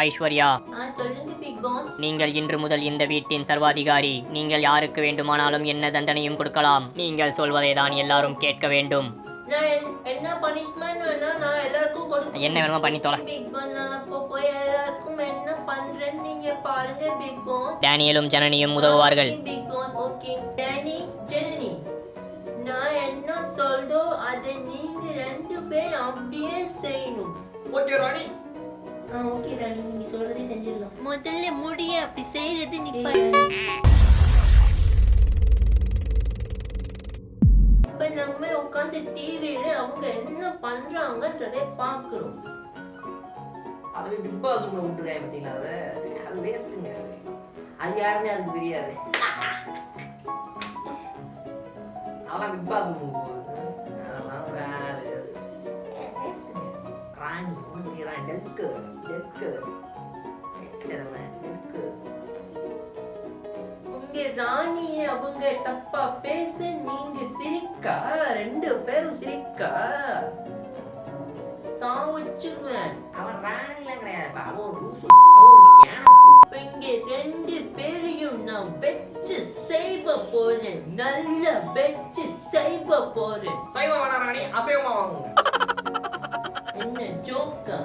ஐஸ்வர்யா, சொல்லுங்க big pass. நீங்கள் இன்று முதல் இந்த வீட்டின் சர்வாதிகாரி. நீங்கள் யாருக்கு வேண்டுமானாலும் என்ன தண்டனையும் கொடுக்கலாம். நீங்கள் சொல்வதை தான் எல்லாரும் கேட்க வேண்டும். என்ன பனிஷ்மென்ட் வேணா நான் எல்லாருக்கும் கொடுக்கிறேன். என்ன வேணுமோ பண்ணி தொலை. பிக் பாஸ், நான் அப்போ போய் எல்லாருக்கும் என்ன பண்றேன்னு நீங்க பாருங்க பிக் பாஸ். டேனியலும் ஜனனியும் உதவுவார்கள். Big boss, okay. Danny, Janani, நான் என்ன சொல்தோ அதை நீங்க ரெண்டு பேர் அப்படியே செய்யணும். ஓகே ராணி. ஓகே ராணி, நீங்க சொல்றதை செஞ்சிடலாம். முதல்ல முடிய அப்படி செய்யறது நீ இப்ப நம்ம உட்கார்ந்து டிவில அவங்க என்ன பண்றாங்கன்றதை பாக்குறோம். அது பிக் பாஸ் உங்களை விட்டுருக்காங்க பார்த்தீங்களா? அது வேஸ்ட்டுங்க. அது யாருமே அதுக்கு தெரியாது. அதெல்லாம் பிக் பாஸ் அதெல்லாம் ஒரு ஆள் ராணி ஒன்று டெல்க்கு டெல்க்கு டெல்க்கு. உங்க ராணிய அவங்க தப்பா பேச நீங்க சிரிக்கா, ரெண்டு பேரும் சிரிக்கா சாவச்சிருவேன். அவன் ராணிலாம் கிடையாது, அவன் ஒரு லூசு, அவன் ஒரு கேன. இங்க ரெண்டு பேரையும் நான் வெச்சு செய்வ போறேன், நல்லா வெச்சு செய்வ போறேன். சைவம் வேணா ராணி, அசைவமா வாங்குங்க. என்ன ஜோக்கா?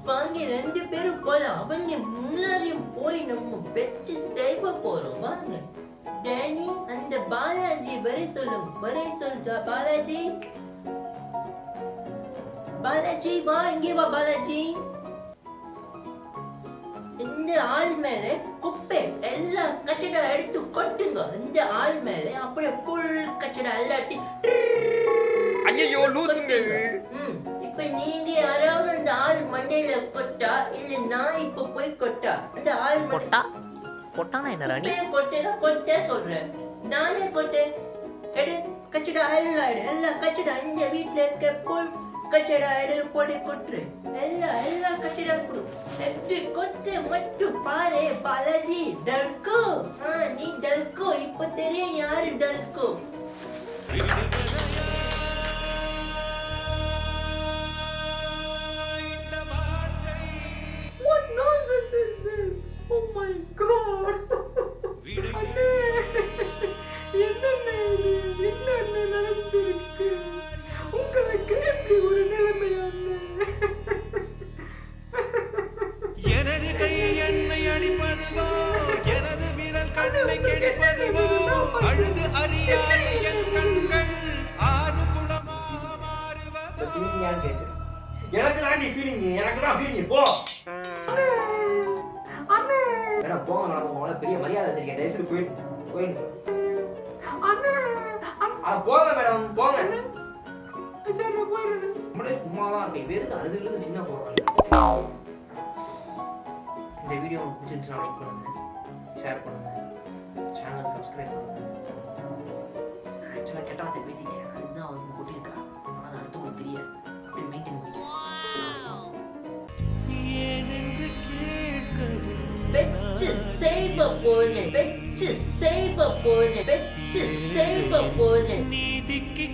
வாங்க ரெண்டு பேரும் போலாம். அவங்க முன்னாடியும் போய் நம்ம வெச்சு செய்வ போறோம். வாங்க டேனி, அந்த பாலாஜி வரை சொல்லும். வரை சொல்றா பாலாஜி. பாலாஜி வா, இங்கே வா பாலாஜி. இந்த ஆள் மேல குப்பை எல்லா கச்சடா எடுத்து கொட்டுங்க. இந்த ஆள் மேல அப்படியே ஃபுல் கச்சடா எல்லாத்தையும். ஐயோ லூசுங்க. இப்ப நீங்க யாராவது அந்த ஆள் மண்டையில கொட்டா, இல்ல நான் இப்ப போய் கொட்டா, அந்த ஆள் கொட்டா கொட்டானா என்ன ராணி? கொட்டேதான் கொட்டே சொல்றேன். நானே கொட்டேன். எடு கச்சடா எல்லாம் எடு, எல்லாம் கச்சடா இந்த வீட்டுல இருக்க புல் கச்சடா எடு போட்டு கொட்டுரு. எல்லா கச்சடா கொடு. எப்படி கொட்ட மட்டும் பாரு பாலாஜி. டல்கோ, நீ டல்கோ. இப்ப தெரியும் யாரு டல்கோ. What nonsense is this? Oh my god. அண்ணே, என்னண்ணே இது? என்ன நடந்திருக்கு? உங்களுக்கு எப்படி ஒரு நிலைமை அண்ணே? எனது கை என்னை அடிப்பதுவோ, எனது விரல் கண்ணை கெடுப்பதுவோ, அழுது அறியாத என் கண்கள் ஆறு குளமாக மாறுவதோ. எனக்கு ராணி ஃபீலிங், எனக்கு தான் ஃபீலிங். போ மேடம், போங்க மேடம். உங்களால பெரிய மரியாதை வச்சிருக்கேன், தயவுசெய்து போயிடுங்க. போங்க மேடம், போங்க. நம்மளே சும்மா தான் இருக்கேன். பேருக்கு அழுதுல சின்ன போடுறாங்க. இந்த வீடியோ உங்களுக்கு பிடிச்சிருந்துச்சுன்னா லைக் பண்ணுங்க, ஷேர் பண்ணுங்க, சேனல் சப்ஸ்கிரைப் பண்ணுங்க. ஆக்சுவலாக கெட்ட வார்த்தை பேசிட்டேன், அதுதான் வந்து கொட்டியிருக்கா. ஆனால் அது அடுத்தவங்களுக்கு தெரியாது. அப்படி மெயின்டைன் பண்ணிக்கிறேன். ஏனென்று கேட்கவில்லை. வெச்சு செய்வ போறேன், வெச்சு செய்வ போறேன், வெச்சு செய்வ போறேன். நீதிக்கு